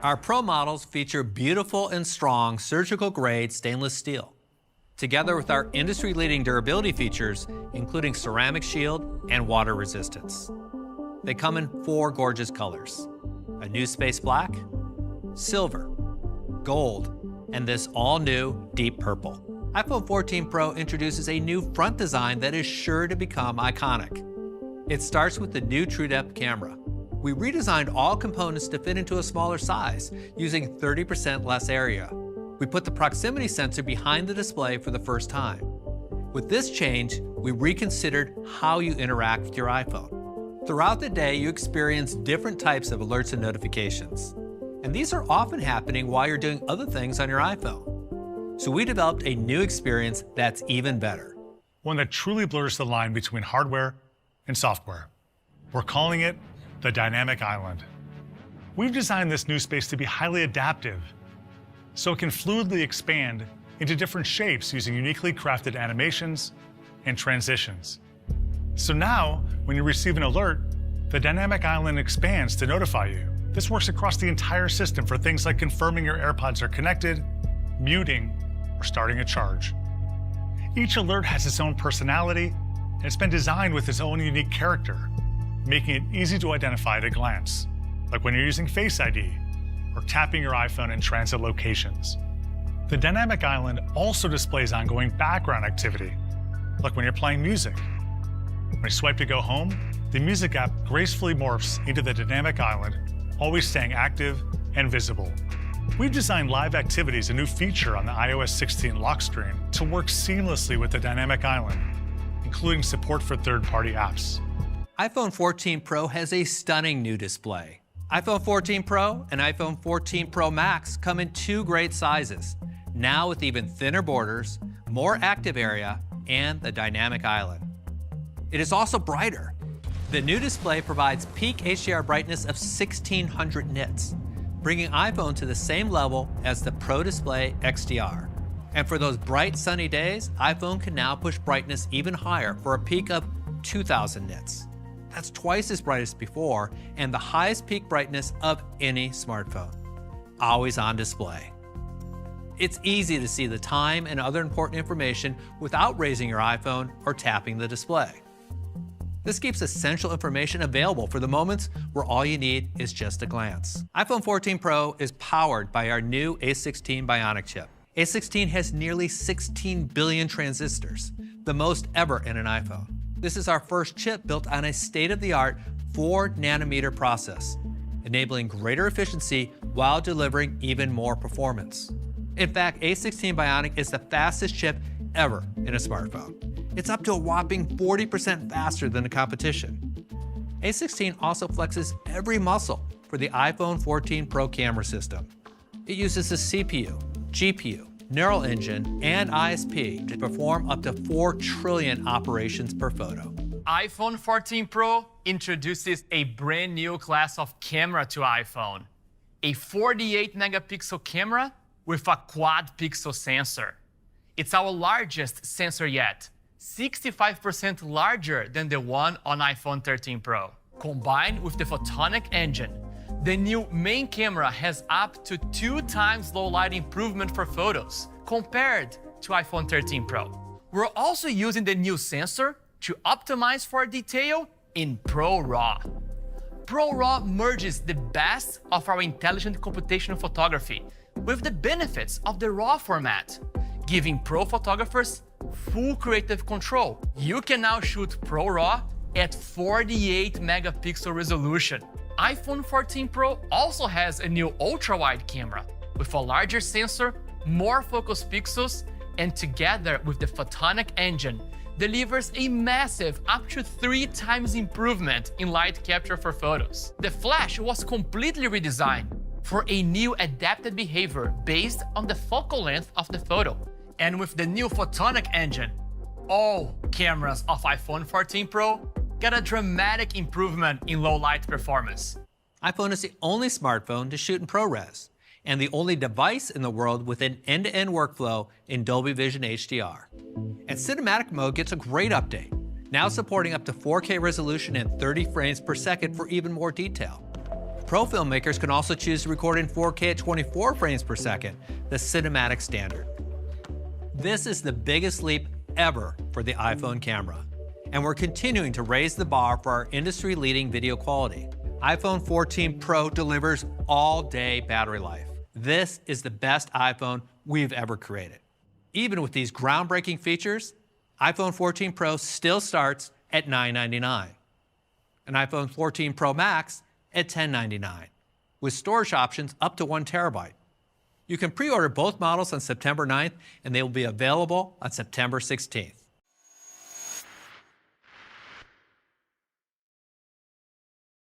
Our Pro models feature beautiful and strong surgical-grade stainless steel, together with our industry-leading durability features, including ceramic shield and water resistance. They come in 4 gorgeous colors: a new space black, silver, gold, and this all-new deep purple. iPhone 14 Pro introduces a new front design that is sure to become iconic. It starts with the new TrueDepth camera. We redesigned all components to fit into a smaller size, using 30% less area. We put the proximity sensor behind the display for the first time. With this change, we reconsidered how you interact with your iPhone. Throughout the day, you experience different types of alerts and notifications. And these are often happening while you're doing other things on your iPhone. So we developed a new experience that's even better. One that truly blurs the line between hardware and software. We're calling it the Dynamic Island. We've designed this new space to be highly adaptive, so it can fluidly expand into different shapes using uniquely crafted animations and transitions. So now, when you receive an alert, the Dynamic Island expands to notify you. This works across the entire system for things like confirming your AirPods are connected, muting, or starting a charge. Each alert has its own personality, and it's been designed with its own unique character, making it easy to identify at a glance, like when you're using Face ID or tapping your iPhone in transit locations. The Dynamic Island also displays ongoing background activity, like when you're playing music. When you swipe to go home, the music app gracefully morphs into the Dynamic Island, always staying active and visible. We've designed Live Activities, a new feature on the iOS 16 lock screen, to work seamlessly with the Dynamic Island, including support for third-party apps. iPhone 14 Pro has a stunning new display. iPhone 14 Pro and iPhone 14 Pro Max come in 2 great sizes, now with even thinner borders, more active area, and the Dynamic Island. It is also brighter. The new display provides peak HDR brightness of 1600 nits, bringing iPhone to the same level as the Pro Display XDR. And for those bright, sunny days, iPhone can now push brightness even higher for a peak of 2000 nits. That's twice as bright as before, and the highest peak brightness of any smartphone. Always on display. It's easy to see the time and other important information without raising your iPhone or tapping the display. This keeps essential information available for the moments where all you need is just a glance. iPhone 14 Pro is powered by our new A16 Bionic Chip. A16 has nearly 16 billion transistors, the most ever in an iPhone. This is our first chip built on a state-of-the-art 4-nanometer process, enabling greater efficiency while delivering even more performance. In fact, A16 Bionic is the fastest chip ever in a smartphone. It's up to a whopping 40% faster than the competition. A16 also flexes every muscle for the iPhone 14 Pro camera system. It uses the CPU, GPU, Neural Engine, and ISP to perform up to 4 trillion operations per photo. iPhone 14 Pro introduces a brand new class of camera to iPhone. A 48-megapixel camera with a quad-pixel sensor. It's our largest sensor yet, 65% larger than the one on iPhone 13 Pro. Combined with the photonic engine, the new main camera has up to 2 times low light improvement for photos compared to iPhone 13 Pro. We're also using the new sensor to optimize for detail in ProRAW. ProRAW merges the best of our intelligent computational photography with the benefits of the RAW format, giving pro photographers full creative control. You can now shoot ProRAW at 48 megapixel resolution. iPhone 14 Pro also has a new ultra-wide camera with a larger sensor, more focus pixels, and together with the photonic engine, delivers a massive up to 3 times improvement in light capture for photos. The flash was completely redesigned for a new adapted behavior based on the focal length of the photo. And with the new photonic engine, all cameras of iPhone 14 Pro got a dramatic improvement in low light performance. iPhone is the only smartphone to shoot in ProRes, and the only device in the world with an end-to-end workflow in Dolby Vision HDR. And cinematic mode gets a great update, now supporting up to 4K resolution and 30 frames per second for even more detail. Pro filmmakers can also choose to record in 4K at 24 frames per second, the cinematic standard. This is the biggest leap ever for the iPhone camera, and we're continuing to raise the bar for our industry-leading video quality. iPhone 14 Pro delivers all-day battery life. This is the best iPhone we've ever created. Even with these groundbreaking features, iPhone 14 Pro still starts at $999, and iPhone 14 Pro Max at $1099, with storage options up to 1 terabyte. You can pre-order both models on September 9th, and they will be available on September 16th.